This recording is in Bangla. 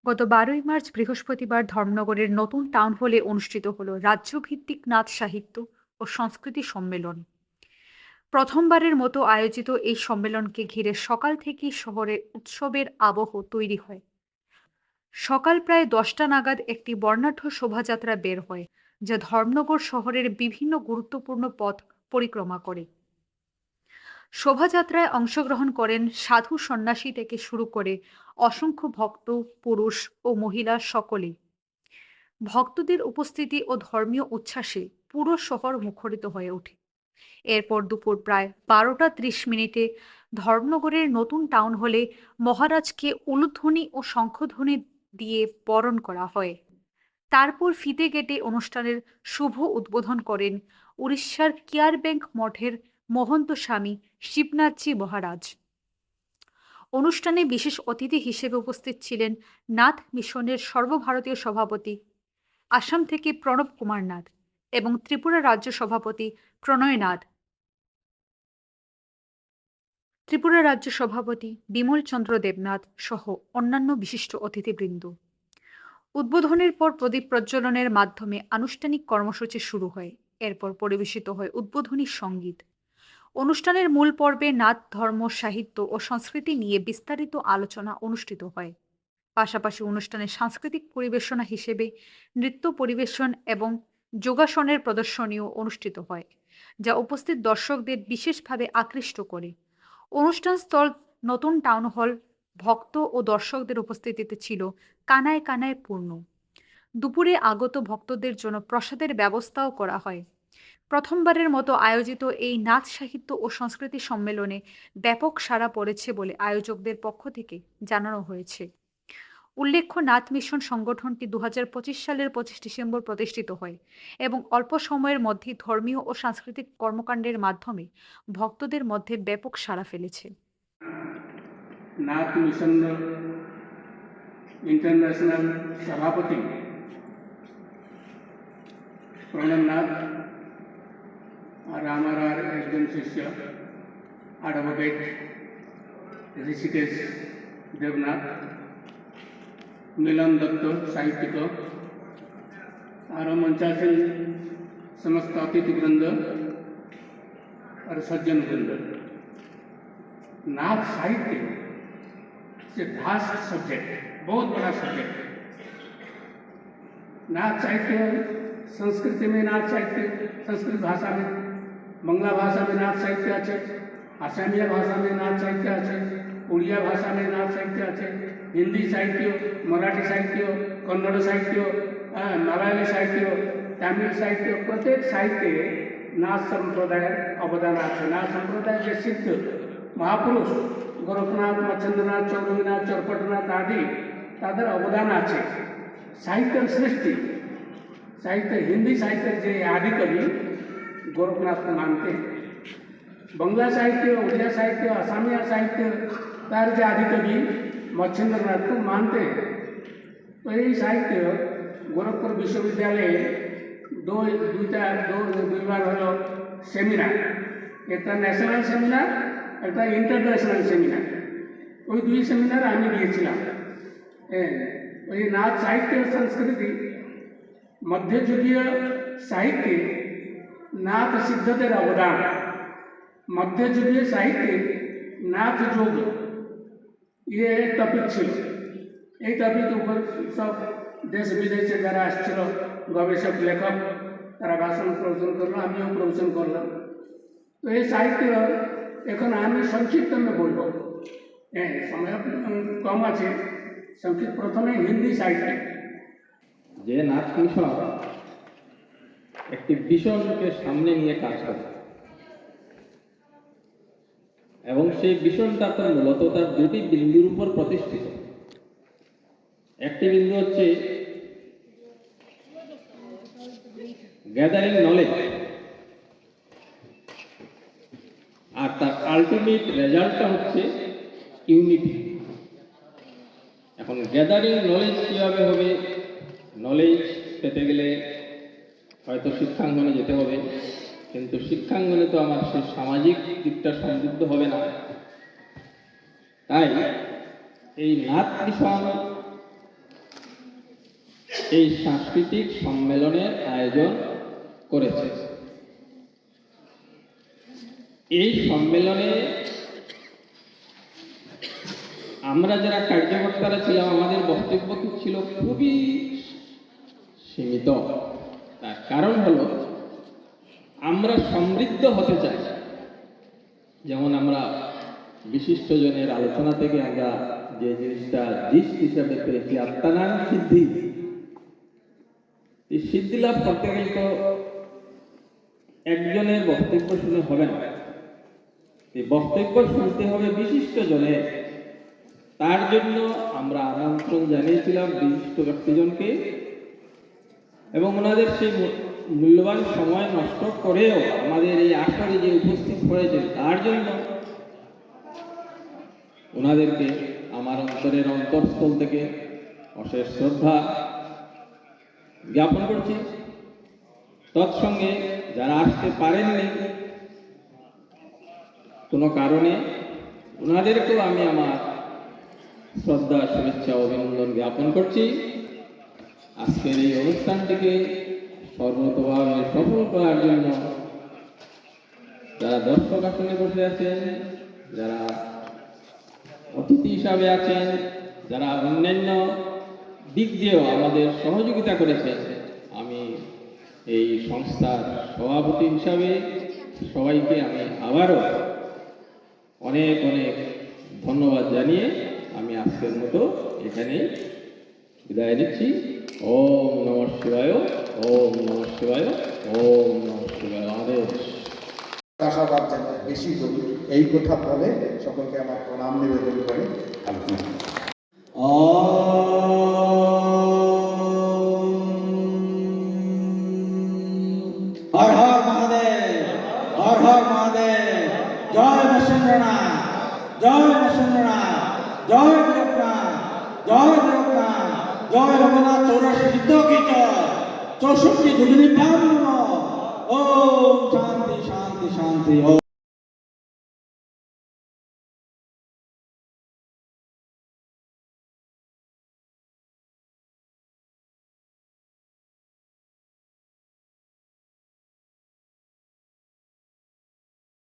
গত ১২ই মার্চ বৃহস্পতিবার ধর্মনগরের নতুন টাউন হলে অনুষ্ঠিত হলো রাজ্যভিত্তিক নাচ সাহিত্য ও সংস্কৃতি সম্মেলন। প্রথমবারের মতো আয়োজিত এই সম্মেলনকে ঘিরে সকাল থেকেই শহরে উৎসবের আবহ তৈরি হয়। সকাল প্রায় ১০টা নাগাদ একটি বর্ণাঢ্য শোভাযাত্রা বের হয়, যা ধর্মনগর শহরের বিভিন্ন গুরুত্বপূর্ণ পথ পরিক্রমা করে। শোভাযাত্রায় অংশগ্রহণ করেন সাধু সন্ন্যাসী থেকে শুরু করে অসংখ্য ভক্ত, পুরুষ ও মহিলা সকলেই। ভক্তদের উপস্থিতি ও ধর্মীয় উচ্ছ্বাসে পুরো শহর মুখরিত হয়ে ওঠে। এরপর দুপুর প্রায় ১২টা ৩০ মিনিটে ধর্মনগরের নতুন টাউন হলে মহারাজকে উলুধ্বনি ও শঙ্খধ্বনি দিয়ে বরণ করা হয়। তারপর ফিতে কেটে অনুষ্ঠানের শুভ উদ্বোধন করেন উড়িষ্যার কেয়ার ব্যাংক মঠের মহন্ত স্বামী শিবনাথজি মহারাজ। অনুষ্ঠানে বিশেষ অতিথি হিসেবে উপস্থিত ছিলেন নাথ মিশনের সর্বভারতীয় সভাপতি আসাম থেকে প্রণব কুমার নাথ এবং ত্রিপুরা রাজ্য সভাপতি প্রণয় নাথ, ত্রিপুরা রাজ্য সভাপতি বিমল চন্দ্র দেবনাথ সহ অন্যান্য বিশিষ্ট অতিথিবৃন্দ। উদ্বোধনের পর প্রদীপ প্রজ্বলনের মাধ্যমে আনুষ্ঠানিক কর্মসূচি শুরু হয়। এরপর পরিবেশিত হয় উদ্বোধনী সঙ্গীত। অনুষ্ঠানের মূল পর্বে নাথ ধর্ম, সাহিত্য ও সংস্কৃতি নিয়ে বিস্তারিত আলোচনা অনুষ্ঠিত হয়। পাশাপাশি অনুষ্ঠানে সাংস্কৃতিক পরিবেশনা হিসেবে নৃত্য পরিবেশন এবং যোগাসনের প্রদর্শনীও অনুষ্ঠিত হয়, যা উপস্থিত দর্শকদের বিশেষভাবে আকৃষ্ট করে। অনুষ্ঠান স্থল নতুন টাউন হল ভক্ত ও দর্শকদের উপস্থিতিতে ছিল কানায় কানায় পূর্ণ। দুপুরে আগত ভক্তদের জন্য প্রসাদের ব্যবস্থাও করা হয়। প্রথমবারের মতো আয়োজিত এই নাচ সাহিত্য ও সংস্কৃতি সম্মেলনে ব্যাপক সাড়া পড়েছে বলে আয়োজকদের পক্ষ থেকে জানানো হয়েছে। উল্লেখ্য, নাথ মিশন সংগঠনটি ২০২৫ সালের ২৫ ডিসেম্বর প্রতিষ্ঠিত হয় এবং অল্প সময়ের মধ্যেই ধর্মীয় ও সাংস্কৃতিক কর্মকাণ্ডের মাধ্যমে ভক্তদের মধ্যে ব্যাপক সাড়া ফেলেছে। नाथ मिशन इंटरनेशनल सभापति प्रणब नाथ और हमारा एकजन शिष्य एडवोकेट ऋषिकेश देवनाथ, मिलन दत्त साहित्यिक और मंचासीन समस्त अतिथिवृंद और सज्जन वृंद। नाथ साहित्य से भास्ट सब्जेक्ट, बहुत बड़ा सब्जेक्ट। नाथ साहित्य संस्कृति में नाथ साहित्य, संस्कृत भाषा में, बांग्ला भाषा में नाथ साहित्य আছে, आसामिया भाषा में नाथ साहित्य আছে, उड़िया भाषा में नाथ साहित्य আছে, हिंदी साहित्य, मराठी साहित्य, कन्नड़ साहित्य, मलयाली साहित्य, तमिल साहित्य, प्रत्येक साहित्य नाथ संप्रदाय अवदान আছে। नाथ संप्रदाय যে সিদ্ধ महापुरुष गोरखनाथ, मच्छेंद्रनाथ, चौरंगीनाथ, चरपटनाथ आदि ताদের अवदान আছে। साहित्य सृष्टि, साहित्य हिंदी साहित्य जे आदि कवि गोरखनाथ को मानते हैं। बांग्ला साहित्य, उड़िया साहित्य, आसामिया साहित्य तार जे आदि कवि मच्छेंद्रनाथ को मानते हैं। तो ये साहित्य गोरखपुर विश्वविद्यालय दुई बार हलो सेमिनार, एक ন্যাশনাল সেমিনার, একটা ইন্টারন্যাশনাল সেমিনার, ওই দুই সেমিনার আমি দিয়েছিলাম। ওই নাচ সাহিত্য সংস্কৃতি মধ্যযুগীয় সাহিত্যে নাথ সিদ্ধদের অবদান, মধ্যযুগীয় সাহিত্যে নাথ যোগ, ये टपिक ছিল। এই টপিক উপর সব দেশ বিদেশে যারা আসছিল গবেষক লেখক তারা ভাষণ প্রবচন করলো, আমিও প্রবচন করলাম। তো এই সাহিত্য এখন আমি সংক্ষিপ্ত বলব, সময় কম আছে। সংক্ষিপ্ত প্রথমে হিন্দি সাহিত্য। যে নাথ মিশন একটি বিষয়কে সামনে নিয়ে কাজ করে এবং সেই বিষয়টা তার মূলত তার দুটি বিন্দুর উপর প্রতিষ্ঠিত। একটি বিন্দু হচ্ছে গ্যাদারিং নলেজ, আর তার আলটিমেট রেজাল্টটা হচ্ছে ইউনিটি। এখন গ্যাদারিং নলেজ কীভাবে হবে? নলেজ পেতে গেলে হয়তো শিক্ষাঙ্গনে যেতে হবে, কিন্তু শিক্ষাঙ্গনে তো আমার সেই সামাজিক দিকটা সমৃদ্ধ হবে না। তাই এই নাথ মিশন এই সাংস্কৃতিক সম্মেলনের আয়োজন করেছে। এই সম্মেলনে আমরা যারা কার্যকর্তারা ছিলাম, আমাদের বক্তব্য ছিল খুবই সীমিত। তার কারণ হলো আমরা সমৃদ্ধ হতে চাই। যেমন আমরা বিশিষ্টজনের আলোচনা থেকে আমরা যে জিনিসটা জিষ্ট হিসাবে পেয়েছি, আত্মানারায়ণ সিদ্ধি। এই সিদ্ধি লাভ করতে গেলে তো একজনের বক্তব্য শুনে হবে না, এই বক্তব্য শুনতে হবে বিশিষ্ট জনের। তার জন্য আমরা আমন্ত্রণ জানিয়েছিলাম বিশিষ্ট ব্যক্তিজনকে, এবং ওনাদের সেই মূল্যবান সময় নষ্ট করেও আমাদের এই আসরে যে উপস্থিত হয়েছেন তার জন্য ওনাদেরকে আমার অন্তরের অন্তঃস্থল থেকে অশেষ শ্রদ্ধা জ্ঞাপন করছি। তৎসঙ্গে যারা আসতে পারেননি কোনো কারণে, ওনাদেরকেও আমি আমার শ্রদ্ধা, শুভেচ্ছা, অভিনন্দন জ্ঞাপন করছি। আজকের এই অনুষ্ঠানটিকে সর্বতভাবে সফল করার জন্য যারা দর্শক আসনে বসে আছেন, যারা অতিথি হিসাবে আছেন, যারা অন্যান্য দিক দিয়েও আমাদের সহযোগিতা করেছেন, আমি এই সংস্থার সভাপতি হিসাবে সবাইকে আমি আবারও অনেক অনেক ধন্যবাদ জানিয়ে আমি আজকের মতো এখানেই বিদায় নিচ্ছি। ওম নমঃ শিবায়, ওম নমঃ শিবায়, ওম নমঃ শিবায়। আদেশ চাষাবাদ যেন বেশি করি, এই কথা বলে সকলকে আমার প্রণাম নিবেদন করে আলোচনা। হর হর মহাদেব, হর হর মহাদেব। জয় নৃসিংহনাথ, জয় নৃসিংহনাথ, জয় গোরখনাথ, জয় গোরখনাথ, জয় রঘুনাথ 84 সিদ্ধ কি জয়, 64 যোগিনী পাম। ওম শান্তি শান্তি শান্তি।